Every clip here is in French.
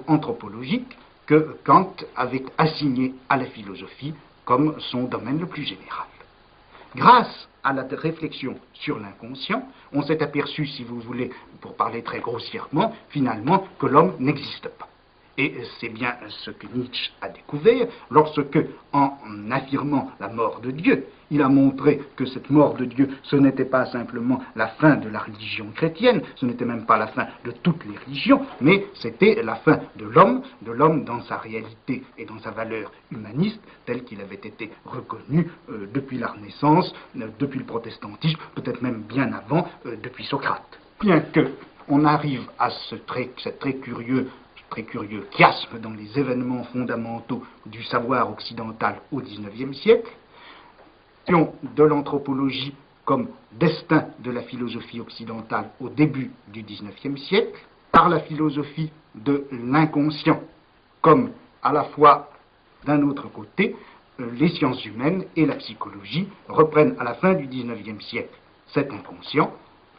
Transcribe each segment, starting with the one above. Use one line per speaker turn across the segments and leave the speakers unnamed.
anthropologique que Kant avait assigné à la philosophie comme son domaine le plus général. Grâce à la réflexion sur l'inconscient, on s'est aperçu, si vous voulez, pour parler très grossièrement, finalement, que l'homme n'existe pas. Et c'est bien ce que Nietzsche a découvert lorsque, en affirmant la mort de Dieu, il a montré que cette mort de Dieu, ce n'était pas simplement la fin de la religion chrétienne, ce n'était même pas la fin de toutes les religions, mais c'était la fin de l'homme dans sa réalité et dans sa valeur humaniste, tel qu'il avait été reconnu depuis la Renaissance, depuis le protestantisme, peut-être même bien avant, depuis Socrate. Bien qu'on arrive à cette très curieux chiasme dans les événements fondamentaux du savoir occidental au XIXe siècle, de l'anthropologie comme destin de la philosophie occidentale au début du XIXe siècle, par la philosophie de l'inconscient comme à la fois, d'un autre côté, les sciences humaines et la psychologie reprennent à la fin du XIXe siècle cet inconscient,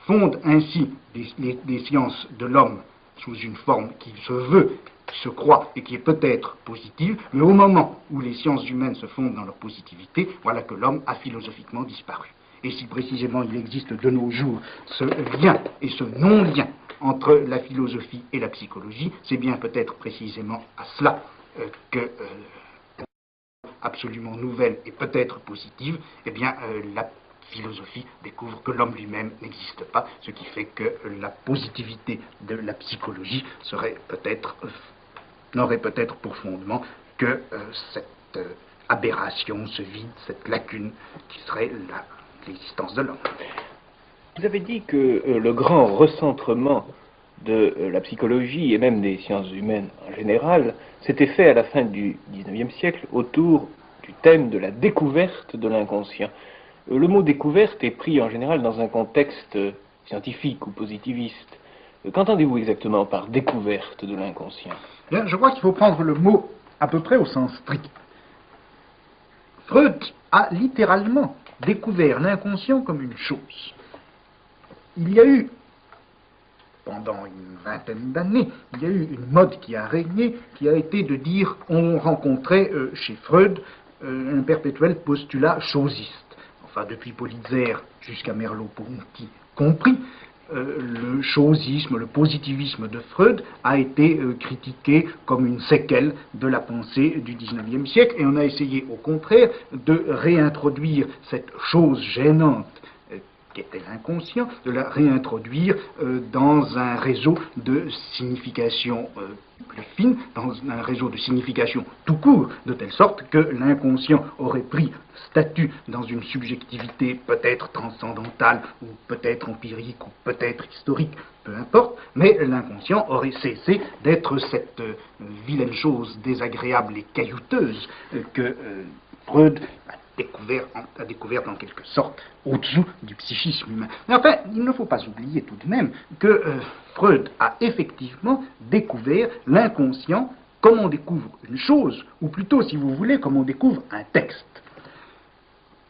fondent ainsi les sciences de l'homme sous une forme qui se veut, qui se croit et qui est peut-être positive, mais au moment où les sciences humaines se fondent dans leur positivité, voilà que l'homme a philosophiquement disparu. Et si précisément il existe de nos jours ce lien et ce non-lien entre la philosophie et la psychologie, c'est bien peut-être précisément à cela que absolument nouvelle et peut-être positive, eh bien la philosophie découvre que l'homme lui-même n'existe pas, ce qui fait que la positivité de la psychologie n'aurait peut-être pour fondement que cette aberration, ce vide, cette lacune qui serait l'existence de l'homme.
Vous avez dit que le grand recentrement de la psychologie et même des sciences humaines en général s'était fait à la fin du XIXe siècle autour du thème de la découverte de l'inconscient. Le mot découverte est pris en général dans un contexte scientifique ou positiviste. Qu'entendez-vous exactement par découverte de l'inconscient?
Bien, je crois qu'il faut prendre le mot à peu près au sens strict. Freud a littéralement découvert l'inconscient comme une chose. Il y a eu, pendant une vingtaine d'années, il y a eu une mode qui a régné, qui a été de dire on rencontrait chez Freud un perpétuel postulat chosiste. Enfin, depuis Politzer jusqu'à Merleau-Ponty compris, le chosisme, le positivisme de Freud a été critiqué comme une séquelle de la pensée du XIXe siècle, et on a essayé au contraire de réintroduire cette chose gênante qui était l'inconscient, de la réintroduire dans un réseau de signification plus fine, dans un réseau de signification tout court, de telle sorte que l'inconscient aurait pris statut dans une subjectivité peut-être transcendantale, ou peut-être empirique, ou peut-être historique, peu importe, mais l'inconscient aurait cessé d'être cette vilaine chose désagréable et caillouteuse que Freud a découvert en quelque sorte au-dessous du psychisme humain. Mais enfin, il ne faut pas oublier tout de même que Freud a effectivement découvert l'inconscient comme on découvre une chose, ou plutôt, si vous voulez, comme on découvre un texte.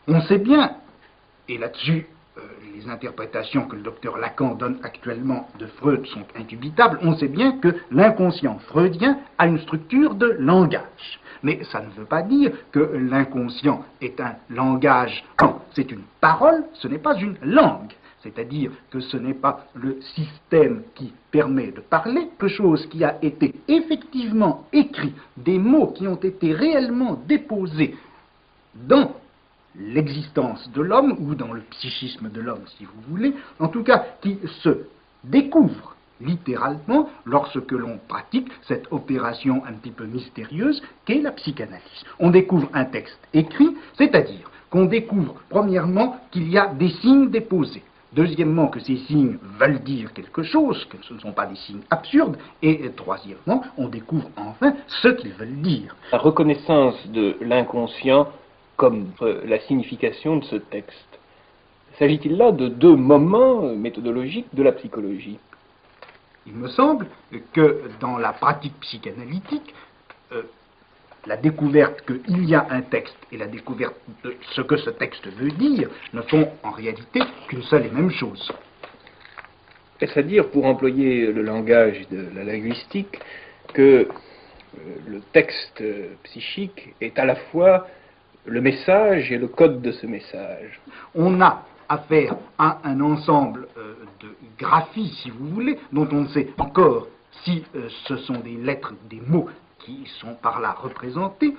On sait bien, et là-dessus, les interprétations que le docteur Lacan donne actuellement de Freud sont indubitables, on sait bien que l'inconscient freudien a une structure de langage. Mais ça ne veut pas dire que l'inconscient est un langage. Non, c'est une parole, ce n'est pas une langue. C'est-à-dire que ce n'est pas le système qui permet de parler, quelque chose qui a été effectivement écrit, des mots qui ont été réellement déposés dans l'existence de l'homme, ou dans le psychisme de l'homme, si vous voulez, en tout cas qui se découvre littéralement lorsque l'on pratique cette opération un petit peu mystérieuse qu'est la psychanalyse. On découvre un texte écrit, c'est-à-dire qu'on découvre premièrement qu'il y a des signes déposés. Deuxièmement, que ces signes veulent dire quelque chose, que ce ne sont pas des signes absurdes. Et troisièmement, on découvre enfin ce qu'ils veulent dire.
La reconnaissance de l'inconscient comme la signification de ce texte. S'agit-il là de deux moments méthodologiques de la psychologie?
Il me semble que dans la pratique psychanalytique, la découverte qu'il y a un texte et la découverte de ce que ce texte veut dire ne font en réalité qu'une seule et même chose.
C'est-à-dire, pour employer le langage de la linguistique, que le texte psychique est à la fois le message et le code de ce message.
On a affaire à un ensemble de graphies, si vous voulez, dont on ne sait encore si ce sont des lettres, des mots qui sont par là représentés.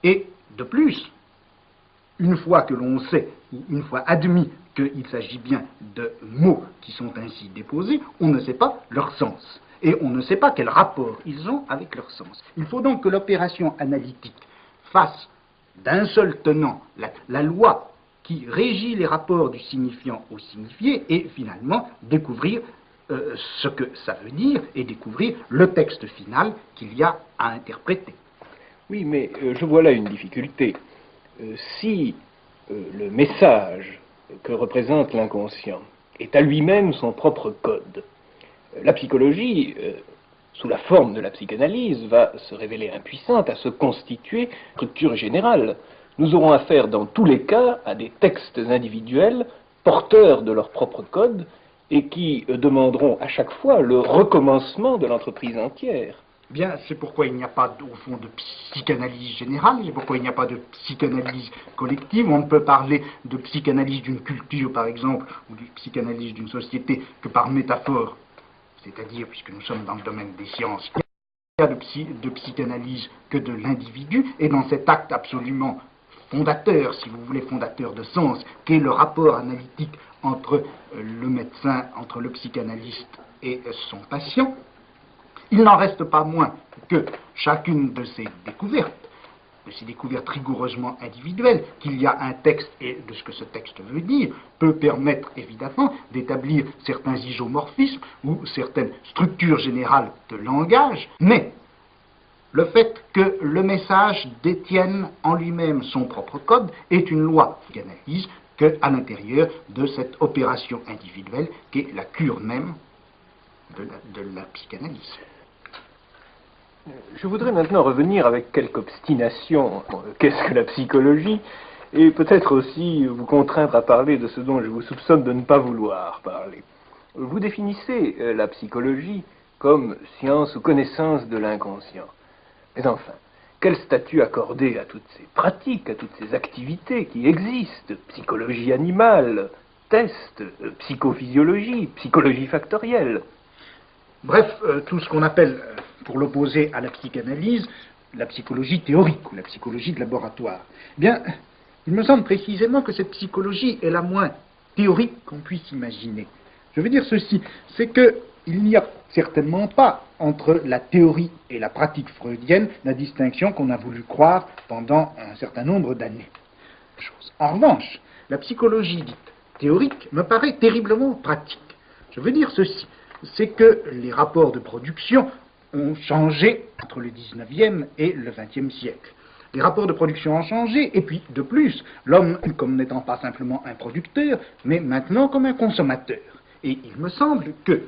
Et de plus, une fois que l'on sait, ou une fois admis qu'il s'agit bien de mots qui sont ainsi déposés, on ne sait pas leur sens. Et on ne sait pas quel rapport ils ont avec leur sens. Il faut donc que l'opération analytique fasse d'un seul tenant la loi qui régit les rapports du signifiant au signifié et finalement découvrir ce que ça veut dire et découvrir le texte final qu'il y a à interpréter.
Oui, mais je vois là une difficulté. Si le message que représente l'inconscient est à lui-même son propre code, la psychologie, sous la forme de la psychanalyse, va se révéler impuissante à se constituer une structure générale. Nous aurons affaire dans tous les cas à des textes individuels porteurs de leur propre code et qui demanderont à chaque fois le recommencement de l'entreprise entière.
Bien, c'est pourquoi il n'y a pas, au fond, de psychanalyse générale, c'est pourquoi il n'y a pas de psychanalyse collective. On ne peut parler de psychanalyse d'une culture, par exemple, ou de psychanalyse d'une société que par métaphore, c'est-à-dire, puisque nous sommes dans le domaine des sciences, il n'y a de psychanalyse que de l'individu, et dans cet acte absolument fondateur, si vous voulez, fondateur de sens, qu'est le rapport analytique entre le médecin, entre le psychanalyste et son patient, il n'en reste pas moins que chacune de ces découvertes rigoureusement individuelles, qu'il y a un texte et de ce que ce texte veut dire, peut permettre évidemment d'établir certains isomorphismes ou certaines structures générales de langage, mais le fait que le message détienne en lui-même son propre code est une loi qui analyse qu'à l'intérieur de cette opération individuelle qu'est la cure même de la psychanalyse.
Je voudrais maintenant revenir avec quelque obstination. Qu'est-ce que la psychologie? Et peut-être aussi vous contraindre à parler de ce dont je vous soupçonne de ne pas vouloir parler. Vous définissez la psychologie comme science ou connaissance de l'inconscient. Mais enfin, quel statut accorder à toutes ces pratiques, à toutes ces activités qui existent? Psychologie animale, test, psychophysiologie, psychologie factorielle.
Bref, tout ce qu'on appelle, pour l'opposer à la psychanalyse, la psychologie théorique ou la psychologie de laboratoire. Eh bien, il me semble précisément que cette psychologie est la moins théorique qu'on puisse imaginer. Je veux dire ceci, c'est qu'il n'y a certainement pas entre la théorie et la pratique freudienne la distinction qu'on a voulu croire pendant un certain nombre d'années. En revanche, la psychologie dite théorique me paraît terriblement pratique. Je veux dire ceci, c'est que les rapports de production ont changé entre le 19e et le 20e siècle. Les rapports de production ont changé, et puis, de plus, l'homme comme n'étant pas simplement un producteur, mais maintenant comme un consommateur. Et il me semble que,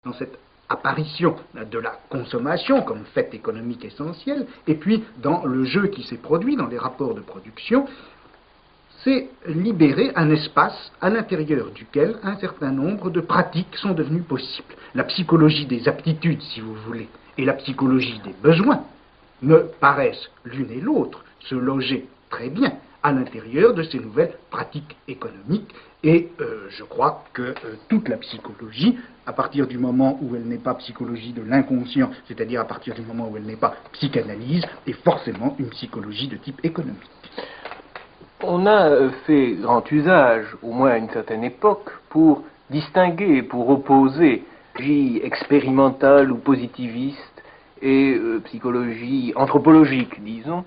dans cette apparition de la consommation comme fait économique essentiel, et puis dans le jeu qui s'est produit dans les rapports de production, c'est libérer un espace à l'intérieur duquel un certain nombre de pratiques sont devenues possibles. La psychologie des aptitudes, si vous voulez, et la psychologie des besoins me paraissent l'une et l'autre se loger très bien à l'intérieur de ces nouvelles pratiques économiques. Et je crois que toute la psychologie, à partir du moment où elle n'est pas psychologie de l'inconscient, c'est-à-dire à partir du moment où elle n'est pas psychanalyse, est forcément une psychologie de type économique.
On a fait grand usage, au moins à une certaine époque, pour distinguer, pour opposer psychologie expérimentale ou positiviste et psychologie anthropologique, disons,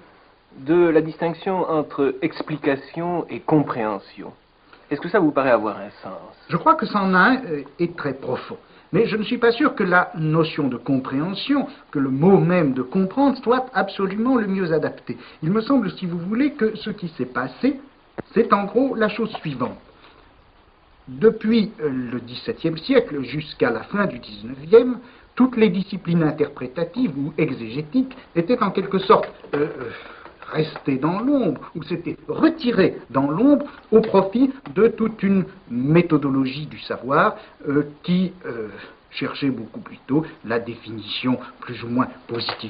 de la distinction entre explication et compréhension. Est-ce que ça vous paraît avoir un sens?
Je crois que ça en a un est très profond. Mais je ne suis pas sûr que la notion de compréhension, que le mot même de comprendre, soit absolument le mieux adapté. Il me semble, si vous voulez, que ce qui s'est passé, c'est en gros la chose suivante. Depuis le XVIIe siècle jusqu'à la fin du XIXe, toutes les disciplines interprétatives ou exégétiques étaient en quelque sorte restées dans l'ombre, ou s'étaient retirées dans l'ombre au profit de toute une méthodologie du savoir qui cherché beaucoup plus tôt la définition plus ou moins positive